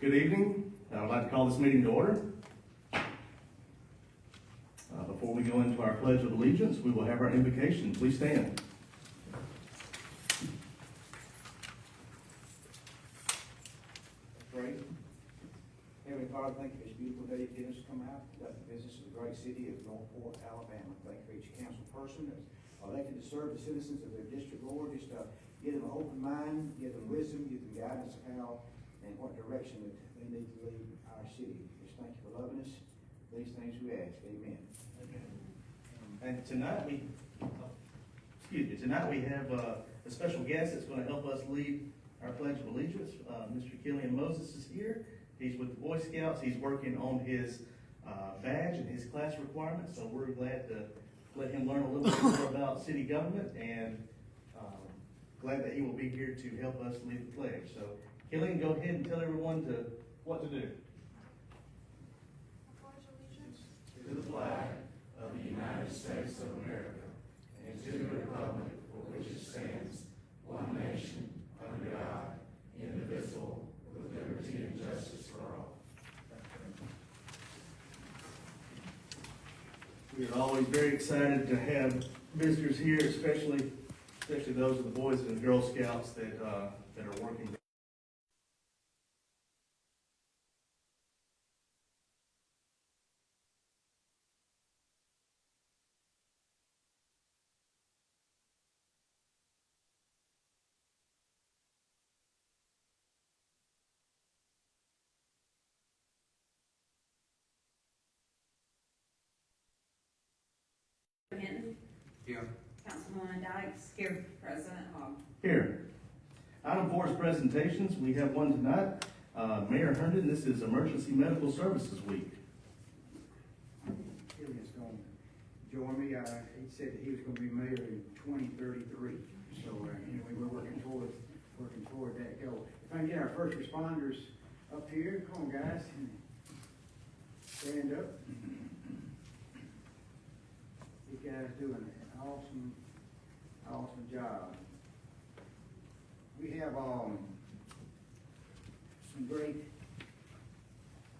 Good evening. I'd like to call this meeting to order. Before we go into our Pledge of Allegiance, we will have our invocation. Please stand. Pray. Heavenly Father, thank you for this beautiful day you've given us to come out, conduct the business of the great city of Northport, Alabama. Thank you for each council person that's elected to serve the citizens of their district, Lord. Just give them an open mind, give them wisdom, give them guidance of how and what direction that they need to lead our city. Just thank you for loving us. These things we ask. Amen. And tonight we have a special guest that's going to help us lead our Pledge of Allegiance. Mr. Killian Moses is here. He's with the Boy Scouts. He's working on his badge and his class requirements. So we're glad to let him learn a little bit more about city government, and glad that he will be here to help us lead the pledge. So Killian, go ahead and tell everyone what to do. Pledge allegiance to the flag of the United States of America and to the republic for which it stands, one nation, under God, indivisible, with liberty and justice for all. We are always very excited to have visitors here, especially those of the Boys and Girl Scouts that are working. Hinton. Here. Councilwoman Dykes. Here. President Hogg. Here. Item 4 is presentations. We have one tonight. Mayor Herndon, this is Emergency Medical Services Week. Killian's going to join me. He said that he was going to be mayor in 2033. So anyway, we're working toward that goal. If I can get our first responders up here, come on guys, stand up. You guys doing an awesome job. We have some great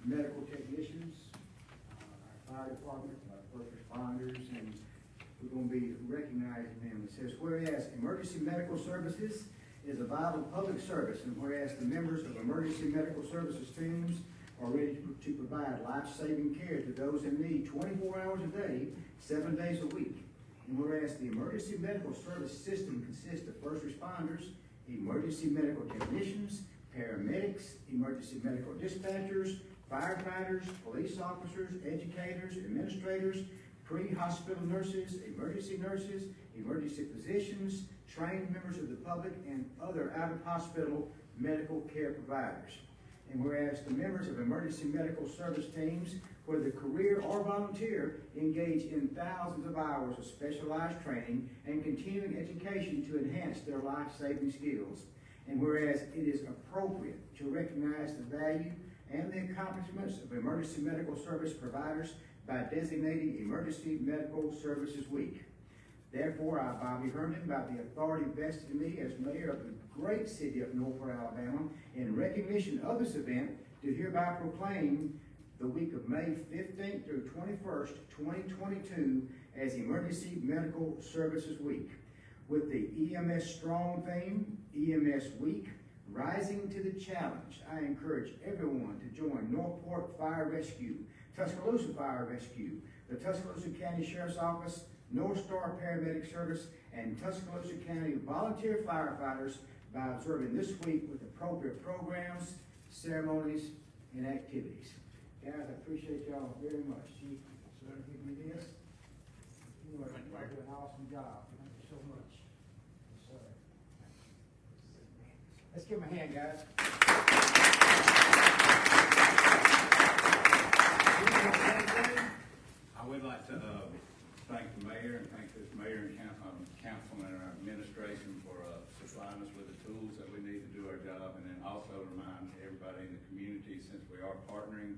medical technicians, our fire department, our first responders, and we're going to be recognizing them. It says, whereas emergency medical services is a vital public service, and whereas the members of emergency medical services teams are ready to provide life-saving care to those in need 24 hours a day, 7 days a week. And whereas the emergency medical service system consists of first responders, emergency medical technicians, paramedics, emergency medical dispatchers, firefighters, police officers, educators, administrators, pre-hospital nurses, emergency physicians, trained members of the public, and other out-of-hospital medical care providers. And whereas the members of emergency medical service teams, whether career or volunteer, engage in thousands of hours of specialized training and continuing education to enhance their life-saving skills. And whereas it is appropriate to recognize the value and the accomplishments of emergency medical service providers by designating Emergency Medical Services Week. Therefore, I, Bobby Herndon, by the authority vested in me as mayor of the great city of Northport, Alabama, in recognition of this event, do hereby proclaim the week of May 15th through 21st, 2022 as Emergency Medical Services Week. With the EMS Strong theme, EMS Week, Rising to the Challenge, I encourage everyone to join Northport Fire Rescue, Tuscaloosa Fire Rescue, the Tuscaloosa County Sheriff's Office, North Star Paramedic Service, and Tuscaloosa County volunteer firefighters by observing this week with appropriate programs, ceremonies, and activities. Guys, I appreciate y'all very much. Chief, sir, give me this. You are doing an awesome job. Thank you so much. Yes, sir. Let's give him a hand, guys. I would like to thank the mayor and thank this mayor and council and our administration for supplying us with the tools that we need to do our job, and then also remind everybody in the community, since we are partnering,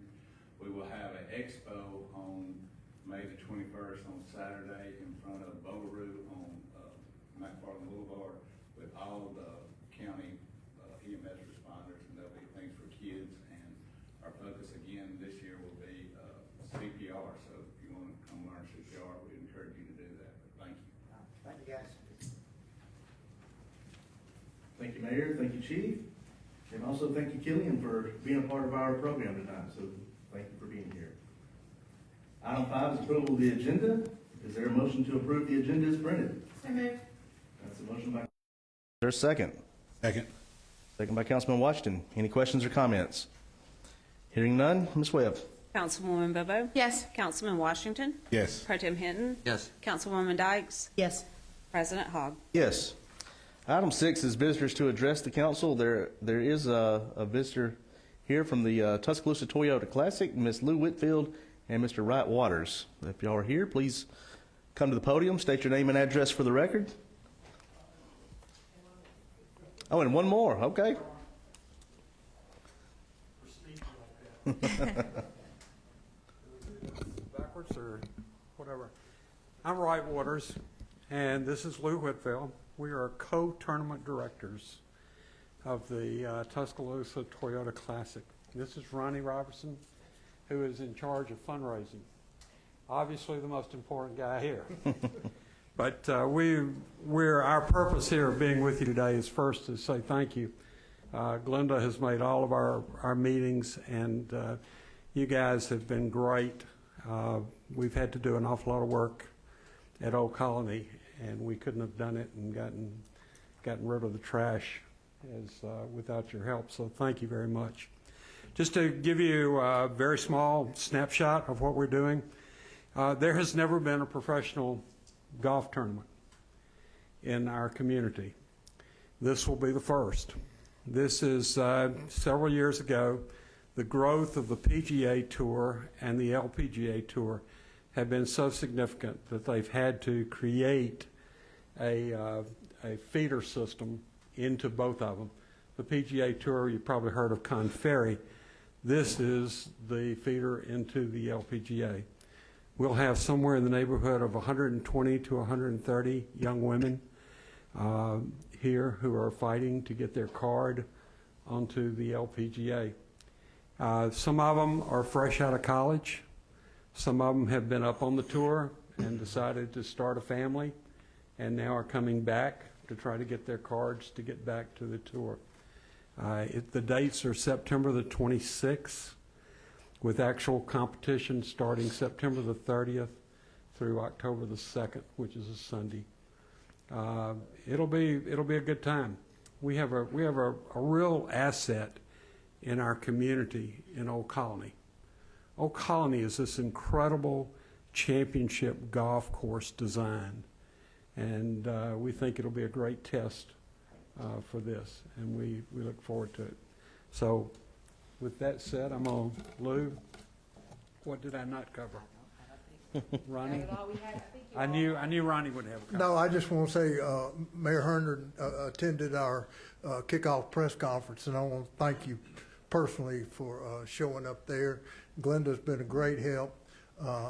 we will have an expo on May the 21st on Saturday in front of Bogaroo on McFarland Boulevard with all the county EMS responders, and there'll be things for kids and Thank you, Mayor. Thank you, Chief. And also thank you, Killian, for being a part of our program tonight. So thank you for being here. Item 5 is approval of the agenda. Is there a motion to approve the agenda as printed? So moved. That's a motion by. Is there a second? Second. Second by Councilman Washington. Any questions or comments? Hearing none, Ms. Webb. Councilwoman Bobo? Yes. Councilman Washington? Yes. Pro Tem Hinton? Yes. Councilwoman Dykes? Yes. President Hogg? Yes. Item 6 is visitors to address the council. There is a visitor here from the Tuscaloosa Toyota Classic, Ms. Lou Whitfield and Mr. Wright Waters. If y'all are here, please come to the podium, state your name and address for the record. Oh, and one more, okay. Backwards or whatever. I'm Wright Waters, and this is Lou Whitfield. We are co-tournament directors of the Tuscaloosa Toyota Classic. This is Ronnie Robertson, who is in charge of fundraising. Obviously the most important guy here. But our purpose here of being with you today is first to say thank you. Glenda has made all of our meetings, and you guys have been great. We've had to do an awful lot of work at Old Colony, and we couldn't have done it and gotten rid of the trash without your help. So thank you very much. Just to give you a very small snapshot of what we're doing, there has never been a professional golf tournament in our community. This will be the first. This is several years ago. The growth of the PGA Tour and the LPGA Tour have been so significant that they've had to create a feeder system into both of them. The PGA Tour, you've probably heard of Con Ferry. This is the feeder into the LPGA. We'll have somewhere in the neighborhood of 120 to 130 young women here who are fighting to get their card onto the LPGA. Some of them are fresh out of college. Some of them have been up on the tour and decided to start a family and now are coming back to try to get their cards to get back to the tour. The dates are September the 26th, with actual competition starting September the 30th through October the 2nd, which is a Sunday. It'll be a good time. We have a real asset in our community in Old Colony. Old Colony is this incredible championship golf course design, and we think it'll be a great test for this, and we look forward to it. So with that said, I'm on Lou. What did I not cover? Ronnie? I knew Ronnie would have a comment. No, I just want to say Mayor Herndon attended our kickoff press conference, and I want to thank you personally for showing up there. Glenda's been a great help.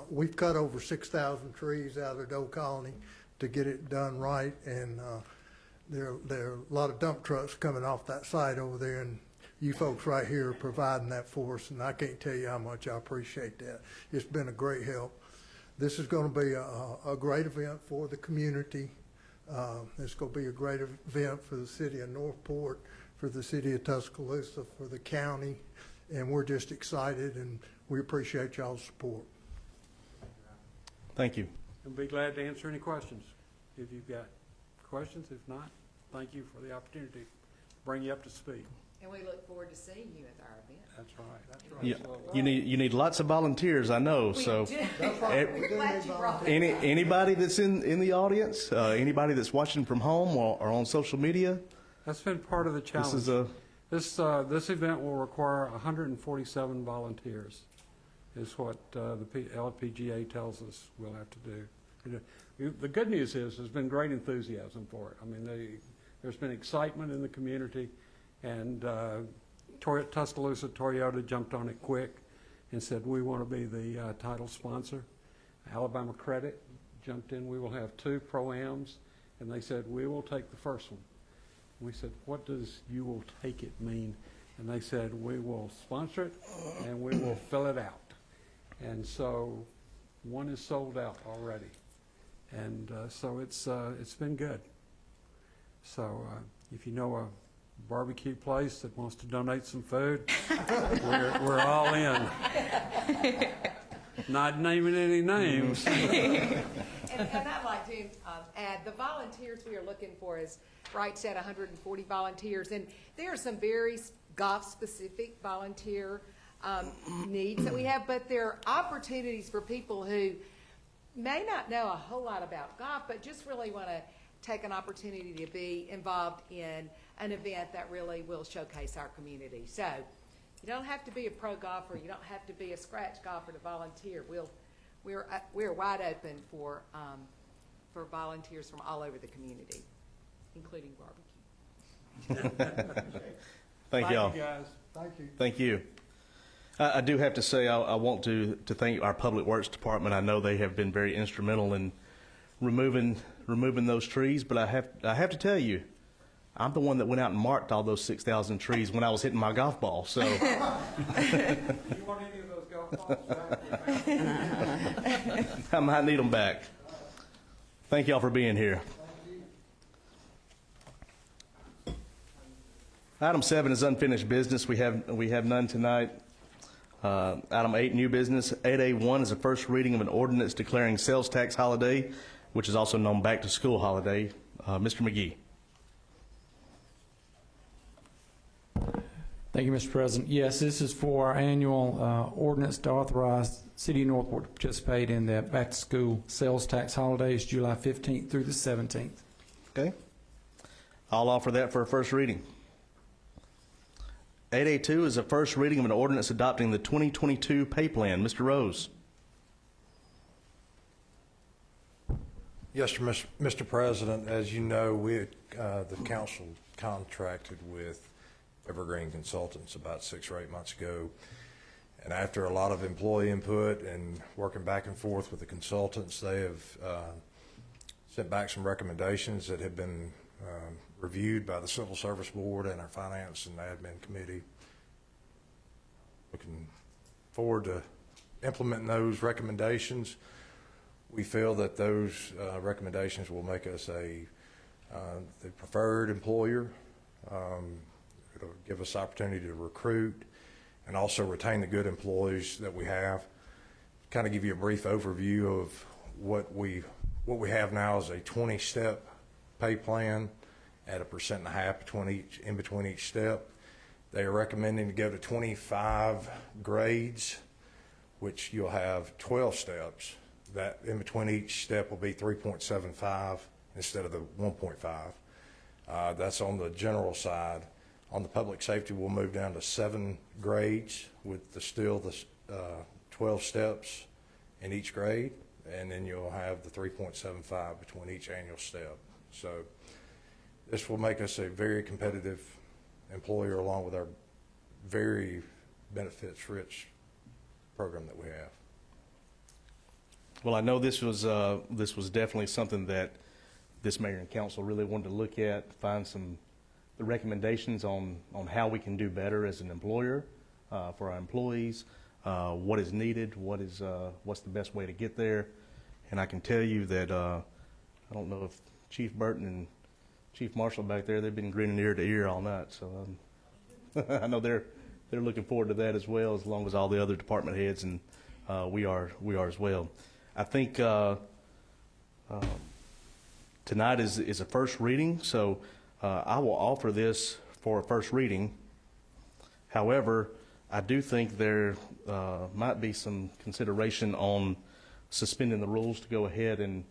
We've cut over 6,000 trees out of the Old Colony to get it done right, and there are a lot of dump trucks coming off that site over there, and you folks right here are providing that for us, and I can't tell you how much I appreciate that. It's been a great help. This is going to be a great event for the community. It's going to be a great event for the city of Northport, for the city of Tuscaloosa, for the county, and we're just excited, and we appreciate y'all's support. Thank you. I'll be glad to answer any questions if you've got questions. If not, thank you for the opportunity to bring you up to speed. And we look forward to seeing you at our event. That's right. That's right. Yeah, you need lots of volunteers, I know. So That's right. We're glad you brought that. anybody that's in the audience, anybody that's watching from home or on social media, That's been part of the challenge. This event will require 147 volunteers, is what the LPGA tells us we'll have to do. The good news is there's been great enthusiasm for it. I mean, there's been excitement in the community, and Tuscaloosa Toyota jumped on it quick and said, we want to be the title sponsor. Alabama Credit jumped in. We will have 2 Pro-Ams, and they said, we will take the first one. We said, what does you will take it mean? And they said, we will sponsor it and we will fill it out. And so one is sold out already. And so it's been good. So if you know barbecue place that wants to donate some food, we're all in. Not naming any names. And I'd like to add, the volunteers we are looking for is, Wright said 140 volunteers, and there are some very golf-specific volunteer needs that we have, but there are opportunities for people who may not know a whole lot about golf, but just really want to take an opportunity to be involved in an event that really will showcase our community. So you don't have to be a pro golfer, you don't have to be a scratch golfer to volunteer. We're wide open for volunteers from all over the community, including barbecue. Thank y'all. Thank you, guys. Thank you. Thank you. I do have to say, I want to thank our Public Works Department. I know they have been very instrumental in removing those trees, but I have to tell you, I'm the one that went out and marked all those 6,000 trees when I was hitting my golf ball. So, Do you want any of those golf balls back? I might need them back. Thank y'all for being here. Item 7 is unfinished business. We have none tonight. Item 8, new business. 8A1 is a first reading of an ordinance declaring sales tax holiday, which is also known back to school holiday. Mr. McGee. Thank you, Mr. President. Yes, this is for our annual ordinance to authorize City of Northport to participate in the back-to-school sales tax holidays, July 15th through the 17th. Okay. I'll offer that for a first reading. 8A2 is a first reading of an ordinance adopting the 2022 pay plan. Mr. Rose. Yes, sir, Mr. President. As you know, the council contracted with Evergreen Consultants about 6 or 8 months ago. And after a lot of employee input and working back and forth with the consultants, they have sent back some recommendations that have been reviewed by the Civil Service Board and our Finance and Admin Committee. Looking forward to implementing those recommendations. We feel that those recommendations will make us the preferred employer. It'll give us opportunity to recruit and also retain the good employees that we have. Kind of give you a brief overview of what we have now is a 20-step pay plan at 1.5% in between each step. They are recommending to go to 25 grades, which you'll have 12 steps. That in between each step will be 3.75 instead of the 1.5. That's on the general side. On the public safety, we'll move down to 7 grades with still the 12 steps in each grade, and then you'll have the 3.75 between each annual step. So this will make us a very competitive employer along with our very benefits-rich program that we have. Well, I know this was definitely something that this mayor and council really wanted to look at, find the recommendations on how we can do better as an employer for our employees, what is needed, what's the best way to get there. And I can tell you that I don't know if Chief Burton and Chief Marshall back there, they've been grinning ear to ear all night. So I know they're looking forward to that as well, as long as all the other department heads, and we are as well. I think tonight is a first reading, so I will offer this for a first reading. However, I do think there might be some consideration on suspending the rules to go ahead and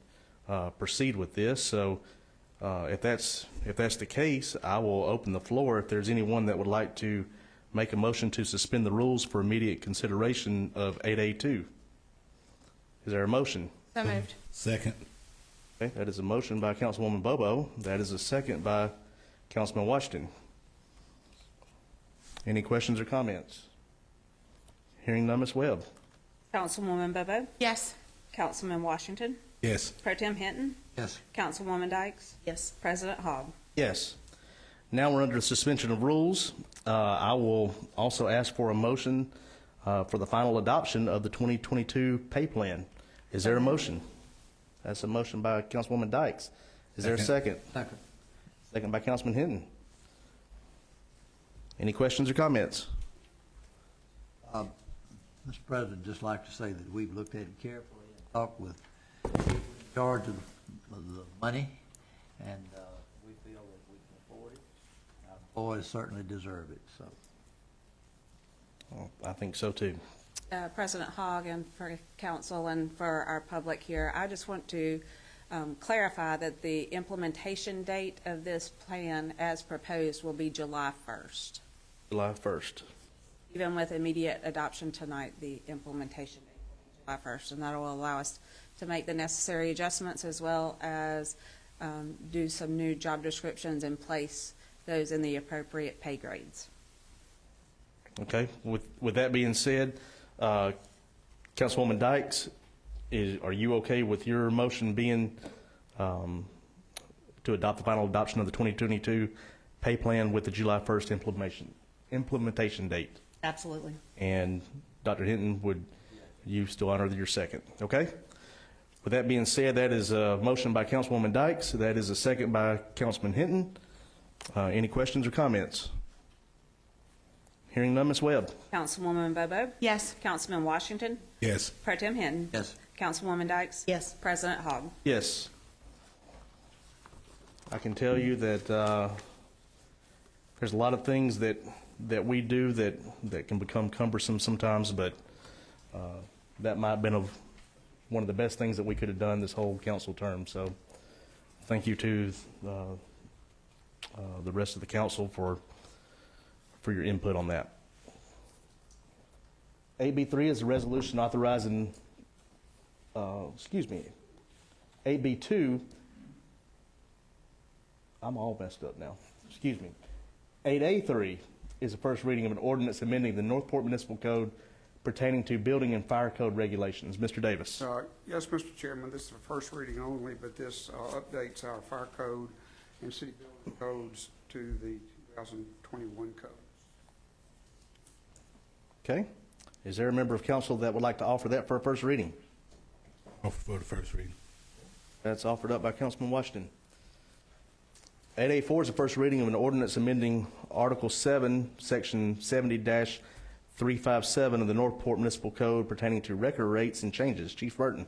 proceed with this. So if that's the case, I will open the floor if there's anyone that would like to make a motion to suspend the rules for immediate consideration of 8A2. Is there a motion? So moved. Second. Okay, that is a motion by Councilwoman Bobo. That is a second by Councilman Washington. Any questions or comments? Hearing none, Ms. Webb. Councilwoman Bobo? Yes. Councilman Washington? Yes. Pro Tem Hinton? Yes. Councilwoman Dykes? Yes. President Hogg? Yes. Now we're under suspension of rules. I will also ask for a motion for the final adoption of the 2022 pay plan. Is there a motion? That's a motion by Councilwoman Dykes. Is there a second? Second. Second by Councilman Hinton. Any questions or comments? Mr. President, just like to say that we've looked at it carefully and talked with people in charge of the money, and we feel that we can afford it. Our boys certainly deserve it, so. Well, I think so too. President Hogg, and for council and for our public here, I just want to clarify that the implementation date of this plan as proposed will be July 1st. July 1st. Even with immediate adoption tonight, the implementation date will be July 1st, and that will allow us to make the necessary adjustments as well as do some new job descriptions and place those in the appropriate pay grades. Okay, with that being said, Councilwoman Dykes, are you okay with your motion being to adopt the final adoption of the 2022 pay plan with the July 1st implementation date? Absolutely. And Dr. Hinton, would you still honor your second? Okay? With that being said, that is a motion by Councilwoman Dykes. That is a second by Councilman Hinton. Any questions or comments? Hearing none, Ms. Webb. Councilwoman Bobo? Yes. Councilman Washington? Yes. Pro Tem Hinton? Yes. Councilwoman Dykes? Yes. President Hogg? Yes. I can tell you that there's a lot of things that we do that can become cumbersome sometimes, but that might have been one of the best things that we could have done this whole council term. So thank you to the rest of the council for your input on that. AB3 is a resolution authorizing, AB2, I'm all messed up now, 8A3 is the first reading of an ordinance amending the Northport Municipal Code pertaining to building and fire code regulations. Mr. Davis. Yes, Mr. Chairman, this is the first reading only, but this updates our fire code and city building codes to the 2021 code. Okay. Is there a member of council that would like to offer that for a first reading? Offer for the first reading. That's offered up by Councilman Washington. 8A4 is the first reading of an ordinance amending Article 7, Section 70-357 of the Northport Municipal Code pertaining to record rates and changes. Chief Burton.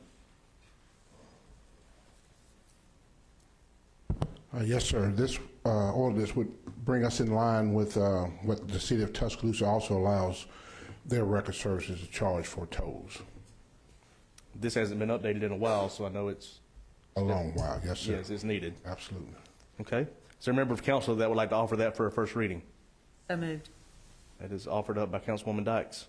Yes, sir. This ordinance would bring us in line with what the city of Tuscaloosa also allows their record services to charge for tolls. This hasn't been updated in a while, so I know it's A long while, yes, sir. Yes, it's needed. Absolutely. Okay. Is there a member of council that would like to offer that for a first reading? So moved. That is offered up by Councilwoman Dykes.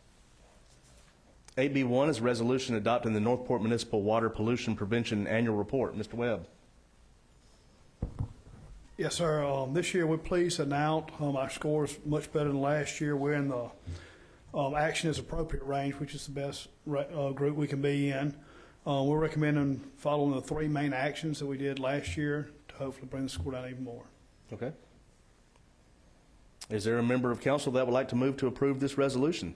8B1 is a resolution adopting the Northport Municipal Water Pollution Prevention Annual Report. Mr. Webb. Yes, sir. This year, we're pleased to announce our score is much better than last year. We're in the action is appropriate range, which is the best group we can be in. We're recommending following the three main actions that we did last year to hopefully bring the score down even more. Okay. Is there a member of council that would like to move to approve this resolution?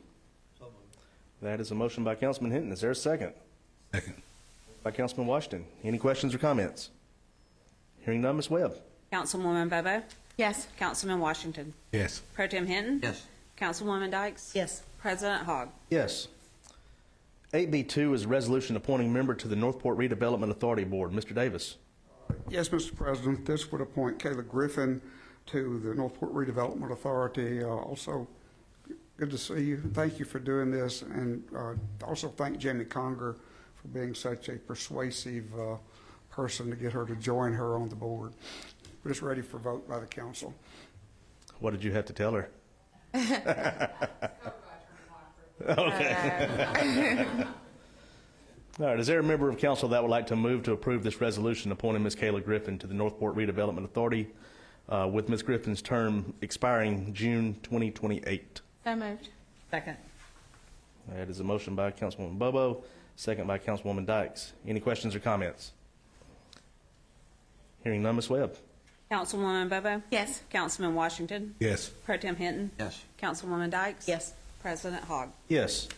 So moved. That is a motion by Councilman Hinton. Is there a second? Second. By Councilman Washington. Any questions or comments? Hearing none, Ms. Webb. Councilwoman Bobo? Yes. Councilman Washington? Yes. Pro Tem Hinton? Yes. Councilwoman Dykes? Yes. President Hogg? Yes. 8B2 is a resolution appointing member to the Northport Redevelopment Authority Board. Mr. Davis. Yes, Mr. President, this would appoint Kayla Griffin to the Northport Redevelopment Authority. Also, good to see you. Thank you for doing this, and also thank Jamie Conger for being such a persuasive person to get her to join her on the board. We're just ready for vote by the council. What did you have to tell her? Okay. All right. Is there a member of council that would like to move to approve this resolution appointing Ms. Kayla Griffin to the Northport Redevelopment Authority with Ms. Griffin's term expiring June 2028? So moved. Second. That is a motion by Councilwoman Bobo, second by Councilwoman Dykes. Any questions or comments? Hearing none, Ms. Webb. Councilwoman Bobo? Yes. Councilman Washington? Yes. Pro Tem Hinton? Yes. Councilwoman Dykes? Yes. President Hogg? Yes.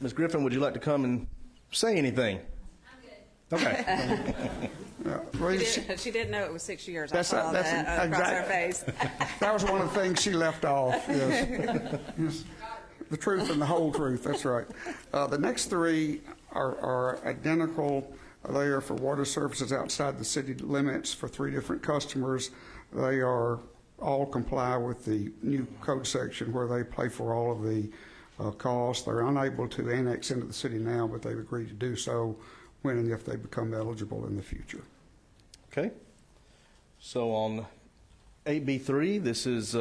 Ms. Griffin, would you like to come and say anything? Okay. Well, She didn't know it was 6 years. I That's- saw that's that across her exact- face. That was one of the things she left off, yes. Yes. The truth and the whole truth, that's right. The next three are identical. They are for water services outside the city limits for 3 different customers. They are all comply with the new code section where they pay for all of the costs. They're unable to annex into the city now, but they've agreed to do so when and if they become eligible in the future. Okay. So on 8B3, this is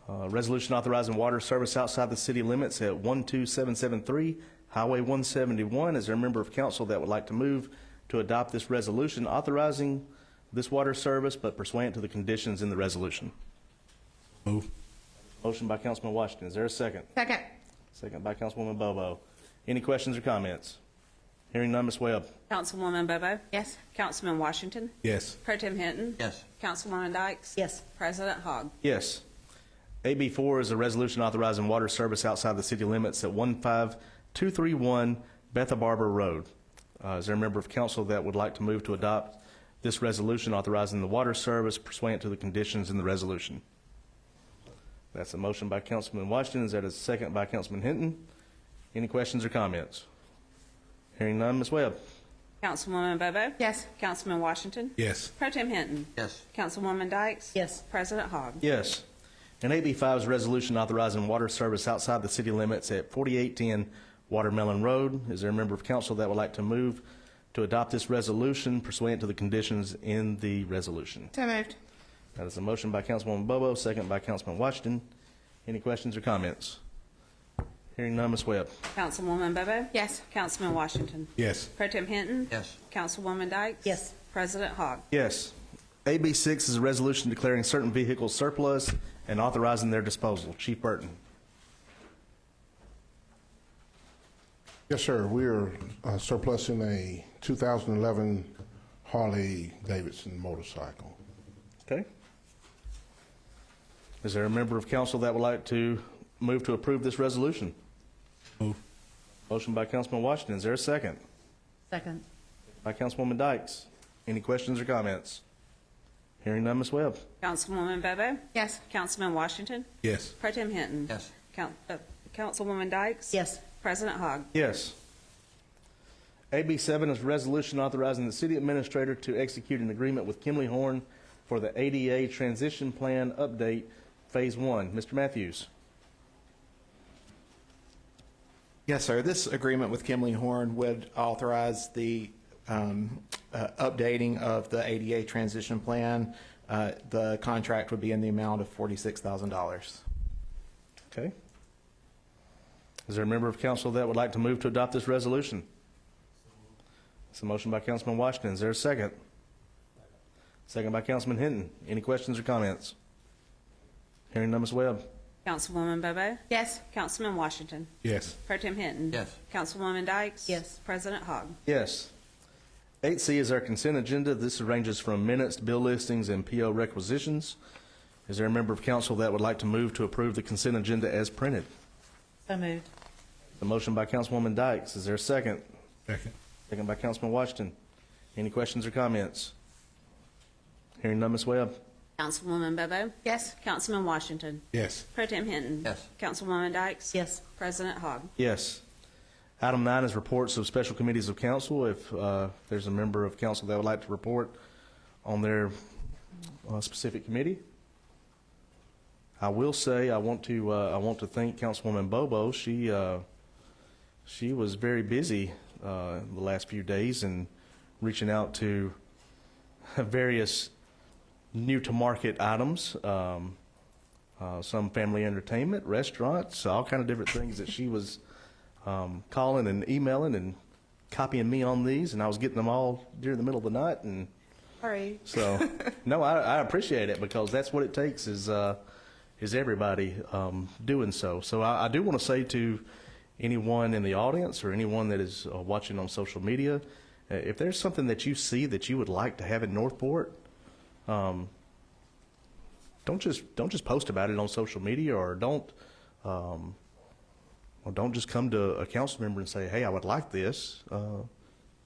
resolution authorizing water service outside the city limits at 12773 Highway 171. Is there a member of council that would like to move to adopt this resolution authorizing this water service, but pursuant to the conditions in the resolution? Move. Motion by Councilman Washington. Is there a second? Second. Second by Councilwoman Bobo. Any questions or comments? Hearing none, Ms. Webb. Councilwoman Bobo? Yes. Councilman Washington? Yes. Pro Tem Hinton? Yes. Councilwoman Dykes? Yes. President Hogg? Yes. AB4 is a resolution authorizing water service outside the city limits at 15231 Betha Barber Road. Is there a member of council that would like to move to adopt this resolution authorizing the water service pursuant to the conditions in the resolution? That's a motion by Councilman Washington. Is that a second by Councilman Hinton? Any questions or comments? Hearing none, Ms. Webb. Councilwoman Bobo? Yes. Councilman Washington? Yes. Pro Tem Hinton? Yes. Councilwoman Dykes? Yes. President Hogg? Yes. And AB5 is a resolution authorizing water service outside the city limits at 4810 Watermelon Road. Is there a member of council that would like to move to adopt this resolution pursuant to the conditions in the resolution? So moved. That is a motion by Councilwoman Bobo, second by Councilman Washington. Any questions or comments? Hearing none, Ms. Webb. Councilwoman Bobo? Yes. Councilman Washington? Yes. Pro Tem Hinton? Yes. Councilwoman Dykes? Yes. President Hogg? Yes. AB6 is a resolution declaring certain vehicles surplus and authorizing their disposal. Chief Burton. Yes, sir. We're surplusing a 2011 Harley Davidson motorcycle. Okay. Is there a member of council that would like to move to approve this resolution? Move. Motion by Councilman Washington. Is there a second? Second. By Councilwoman Dykes. Any questions or comments? Hearing none, Ms. Webb. Councilwoman Bobo? Yes. Councilman Washington? Yes. Pro Tem Hinton? Yes. Councilwoman Dykes? Yes. President Hogg? Yes. AB7 is a resolution authorizing the city administrator to execute an agreement with Kimley Horn for the ADA Transition Plan Update Phase 1. Mr. Matthews. Yes, sir. This agreement with Kimley Horn would authorize the updating of the ADA transition plan. The contract would be in the amount of $46,000. Okay. Is there a member of council that would like to move to adopt this resolution? It's a motion by Councilman Washington. Is there a second? Second by Councilman Hinton. Any questions or comments? Hearing none, Ms. Webb. Councilwoman Bobo? Yes. Councilman Washington? Yes. Pro Tem Hinton? Yes. Councilwoman Dykes? Yes. President Hogg? Yes. 8C is our consent agenda. This ranges from minutes, bill listings, and PO requisitions. Is there a member of council that would like to move to approve the consent agenda as printed? So moved. The motion by Councilwoman Dykes. Is there a second? Second. Second by Councilman Washington. Any questions or comments? Hearing none, Ms. Webb. Councilwoman Bobo? Yes. Councilman Washington? Yes. Pro Tem Hinton? Yes. Councilwoman Dykes? Yes. President Hogg? Yes. Item 9 is reports of special committees of council. If there's a member of council that would like to report on their specific committee. I will say I want to thank Councilwoman Bobo. She was very busy the last few days and reaching out to various new to market items, some family entertainment, restaurants, all kind of different things that she was calling and emailing and copying me on these, and I was getting them all during the middle of the night. And Sorry. so, no, I appreciate it because that's what it takes is everybody doing so. So I do want to say to anyone in the audience or anyone that is watching on social media, if there's something that you see that you would like to have in Northport, don't just post about it on social media, or don't just come to a council member and say, hey, I would like this.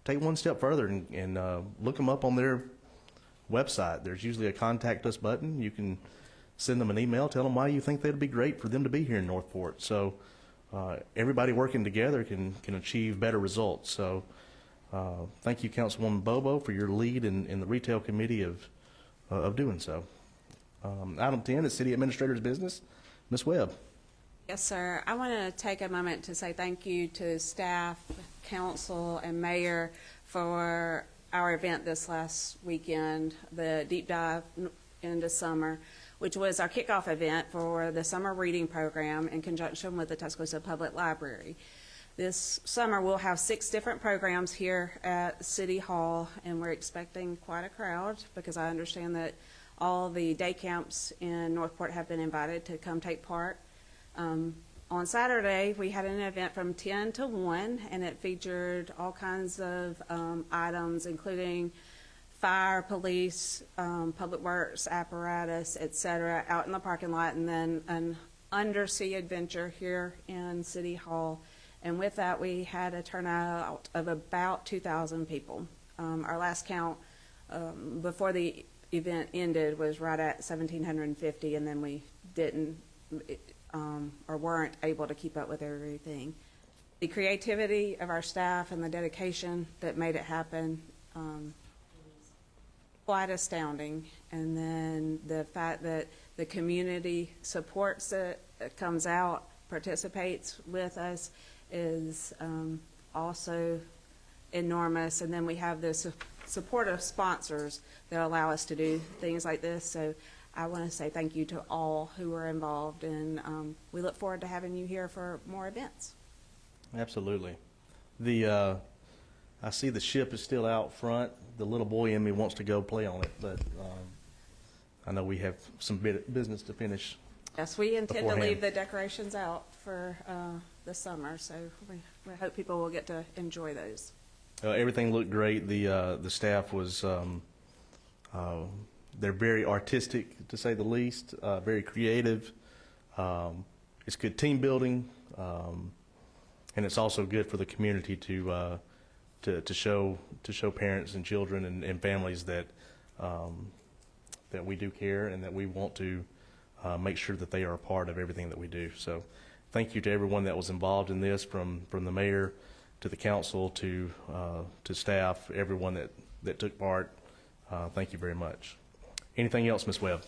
take one step further and look them up on their website. There's usually a contact us button. You can send them an email, tell them why you think they'd be great for them to be here in Northport. So everybody working together can achieve better results. So thank you, Councilwoman Bobo, for your lead in the retail committee of doing so. Item 10 is City Administrator's business. Ms. Webb. Yes, sir. I want to take a moment to say thank you to staff, council, and mayor for our event this last weekend, the Deep Dive into Summer, which was our kickoff event for the summer reading program in conjunction with the Tuscaloosa Public Library. This summer, we'll have 6 different programs here at City Hall, and we're expecting quite a crowd because I understand that all the day camps in Northport have been invited to come take part. On Saturday, we had an event from 10 to 1, and it featured all kinds of items, including fire, police, public works, apparatus, etc., out in the parking lot, and then an undersea adventure here in City Hall. And with that, we had a turnout of about 2,000 people. Our last count before the event ended was right at 1,750, and then we didn't or weren't able to keep up with everything. The creativity of our staff and the dedication that made it happen quite astounding. And then the fact that the community supports it, comes out, participates with us is also enormous. And then we have the supportive sponsors that allow us to do things like this. So I want to say thank you to all who were involved, and we look forward to having you here for more events. Absolutely. I see the ship is still out front. The little boy in me wants to go play on it, but I know we have some business to finish. Yes, we intend beforehand. to leave the decorations out for the summer, so we hope people will get to enjoy those. Everything looked great. The staff was they're very artistic, to say the least, very creative. It's good team building, and it's also good for the community to show parents and children and families that that we do care and that we want to make sure that they are a part of everything that we do. So thank you to everyone that was involved in this, from the mayor to the council to staff, everyone that took part. Thank you very much. Anything else, Ms. Webb?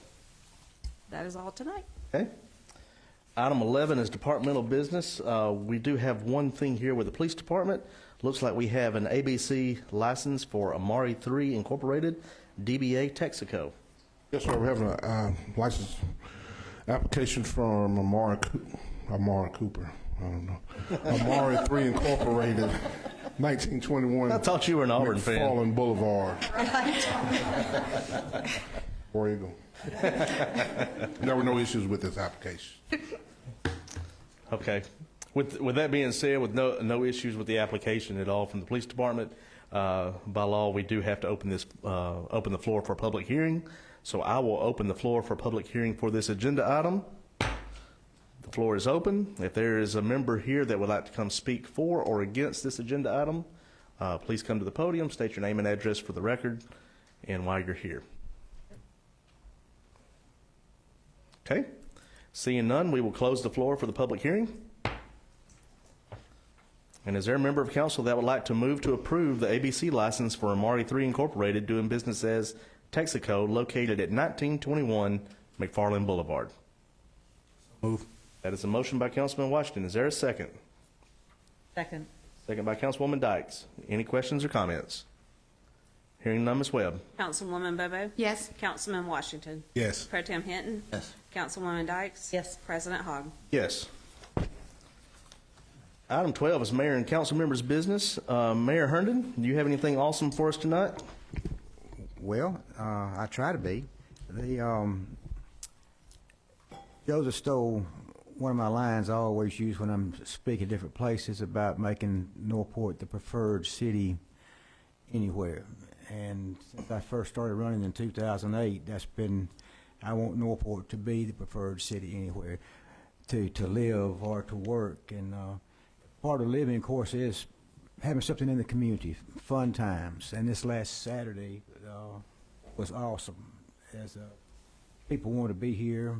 That is all tonight. Okay. Item 11 is departmental business. We do have one thing here with the police department. Looks like we have an ABC license for Amari 3 Incorporated, DBA Texaco. Yes, sir. We have a license application from Amari Cooper. I don't know. Amari 3 Incorporated, 1921. I thought you were an Auburn fan. McFarland Boulevard. War Eagle. There were no issues with this application. Okay. With that being said, with no issues with the application at all from the police department, by law we do have to open the floor for a public hearing. So I will open the floor for public hearing for this agenda item. The floor is open. If there is a member here that would like to come speak for or against this agenda item, please come to the podium, state your name and address for the record, and why you're here. Okay. Seeing none, we will close the floor for the public hearing. And is there a member of council that would like to move to approve the ABC license for Amari 3 Incorporated, doing business as Texaco, located at 1921 McFarland Boulevard? Move. That is a motion by Councilman Washington. Is there a second? Second. Second by Councilwoman Dykes. Any questions or comments? Hearing none, Ms. Webb. Councilwoman Bobo? Yes. Councilman Washington? Yes. Pro Tem Hinton? Yes. Councilwoman Dykes? Yes. President Hogg? Yes. Item 12 is mayor and council members' business. Mayor Herndon, do you have anything awesome for us tonight? Well, I try to be. Joseph stole one of my lines I always use when I'm speaking different places about making Northport the preferred city anywhere. And since I first started running in 2008, I want Northport to be the preferred city anywhere to live or to work. And part of living, of course, is having something in the community, fun times. And this last Saturday was awesome. As people want to be here,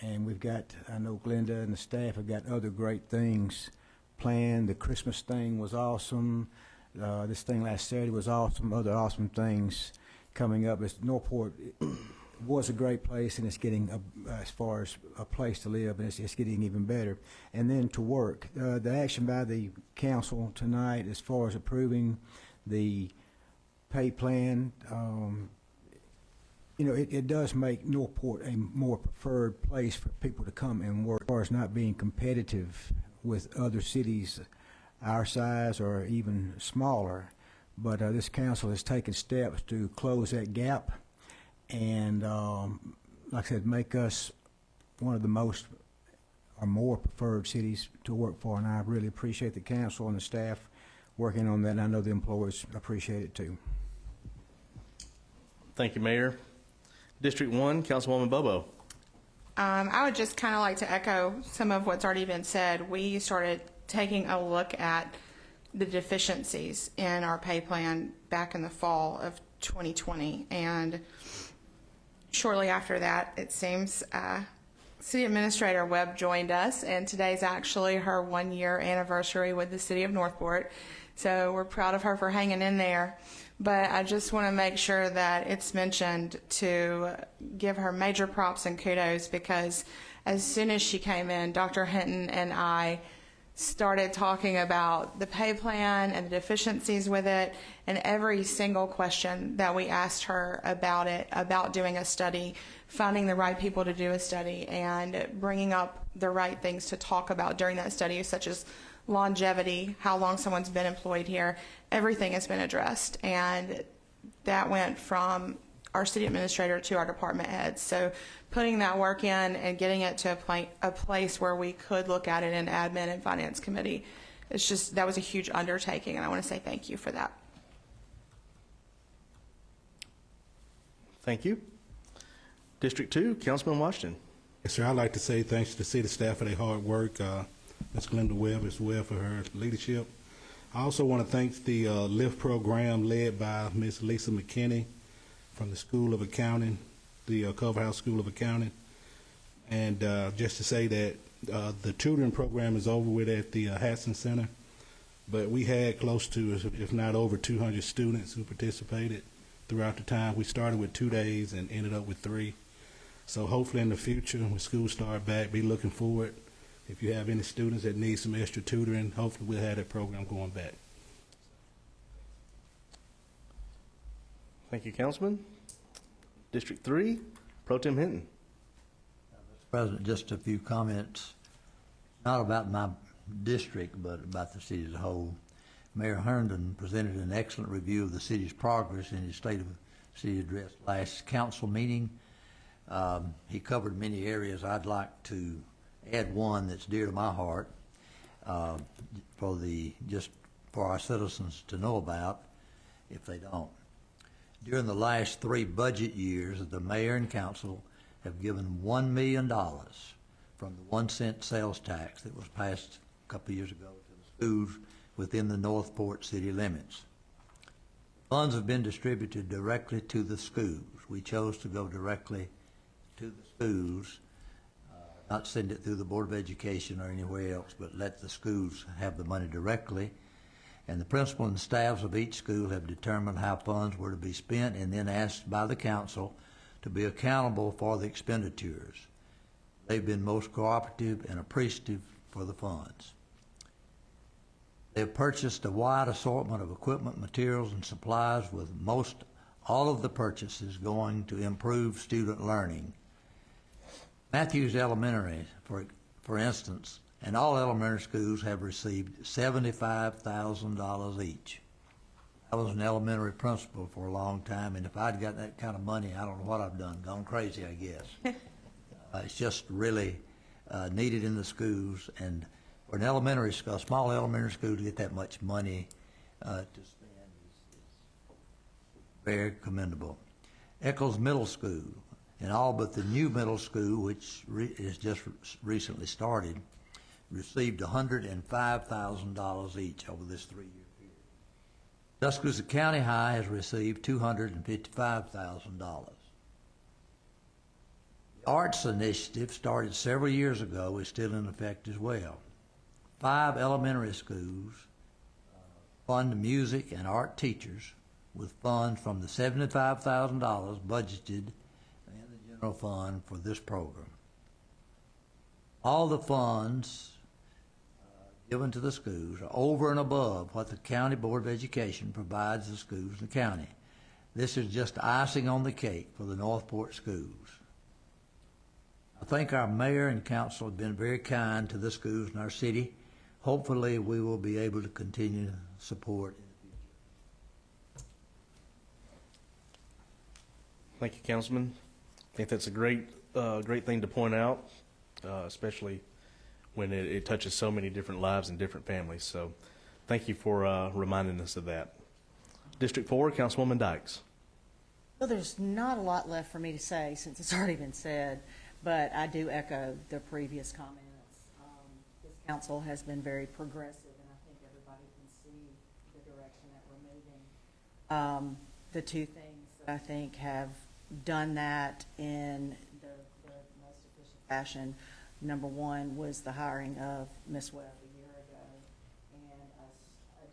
and we've got, I know Glenda and the staff have got other great things planned. The Christmas thing was awesome. This thing last Saturday was awesome. Other awesome things coming up. Northport was a great place, and it's getting, as far as a place to live, and it's getting even better. And then to work. The action by the council tonight as far as approving the pay plan, you know, it does make Northport a more preferred place for people to come and work, as far as not being competitive with other cities our size or even smaller. But this council has taken steps to close that gap and, like I said, make us one of the most or more preferred cities to work for. And I really appreciate the council and the staff working on that, and I know the employees appreciate it too. Thank you, Mayor. District 1, Councilwoman Bobo. I would just kind of like to echo some of what's already been said. We started taking a look at the deficiencies in our pay plan back in the fall of 2020, and shortly after that, it seems, City Administrator Webb joined us, and today's actually her 1-year anniversary with the City of Northport, so we're proud of her for hanging in there. But I just want to make sure that it's mentioned to give her major props and kudos, because as soon as she came in, Dr. Hinton and I started talking about the pay plan and the deficiencies with it, and every single question that we asked her about it, about doing a study, finding the right people to do a study, and bringing up the right things to talk about during that study, such as longevity, how long someone's been employed here. Everything has been addressed, and that went from our city administrator to our department heads. So putting that work in and getting it to a place where we could look at it in admin and finance committee, it's just, that was a huge undertaking, and I want to say thank you for that. Thank you. District 2, Councilman Washington. Yes, sir. I'd like to say thanks to the city staff for their hard work, Ms. Glenda Webb as well for her leadership. I also want to thank the LIFT program led by Ms. Lisa McKinney from the School of Accounting, the Culverhouse School of Accounting. And just to say that the tutoring program is over with at the Hatson Center, but we had close to, if not over 200 students who participated throughout the time. We started with 2 days and ended up with 3. So hopefully in the future, when school start back, be looking forward. If you have any students that need some extra tutoring, hopefully we'll have that program going back. Thank you, Councilman. District 3, Pro Tem Hinton. Mr. President, just a few comments, not about my district, but about the city as a whole. Mayor Herndon presented an excellent review of the city's progress in his State of the City address last council meeting. He covered many areas. I'd like to add one that's dear to my heart for our citizens to know about if they don't. During the last 3 budget years, the mayor and council have given $1 million from the 1-cent sales tax that was passed a couple of years ago to the schools within the Northport city limits. Funds have been distributed directly to the schools. We chose to go directly to the schools, not send it through the Board of Education or anywhere else, but let the schools have the money directly. And the principal and staffs of each school have determined how funds were to be spent and then asked by the council to be accountable for the expenditures. They've been most cooperative and appreciative for the funds. They've purchased a wide assortment of equipment, materials, and supplies, with all of the purchases going to improve student learning. Matthews Elementary, for instance, and all elementary schools have received $75,000 each. I was an elementary principal for a long time, and if I'd got that kind of money, I don't know what I've done, gone crazy, I guess. It's just really needed in the schools, and for an elementary school, a small elementary school, to get that much money to spend is very commendable. Eccles Middle School, and all but the new middle school, which is just recently started, received $105,000 each over this 3-year period. Tuscaloosa County High has received $255,000. The Arts Initiative, started several years ago, is still in effect as well. 5 elementary schools fund music and art teachers with funds from the $75,000 budgeted in the general fund for this program. All the funds given to the schools are over and above what the County Board of Education provides the schools in the county. This is just icing on the cake for the Northport schools. I think our mayor and council have been very kind to the schools in our city. Hopefully, we will be able to continue support. Thank you, Councilman. I think that's a great thing to point out, especially when it touches so many different lives and different families. So thank you for reminding us of that. District 4, Councilwoman Dykes. Well, there's not a lot left for me to say since it's already been said, but I do echo the previous comments. This council has been very progressive, and I think everybody can see the direction that we're moving. The two things that I think have done that in the most efficient fashion, number one was the hiring of Ms. Webb a year ago and us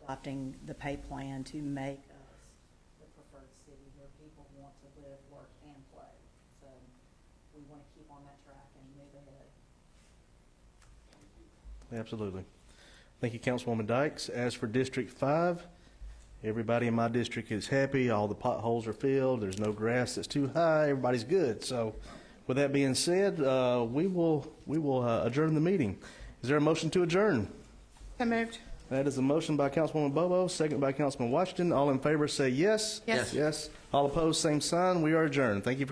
adopting the pay plan to make us the preferred city where people want to live, work, and play. So we want to keep on that track and move ahead. Absolutely. Thank you, Councilwoman Dykes. As for District 5, everybody in my district is happy. All the potholes are filled. There's no grass that's too high. Everybody's good. So with that being said, we will adjourn the meeting. Is there a motion to adjourn? So moved. That is a motion by Councilwoman Bobo, second by Councilman Washington. All in favor say yes. Yes. Yes. All opposed, same sign. We are adjourned. Thank you for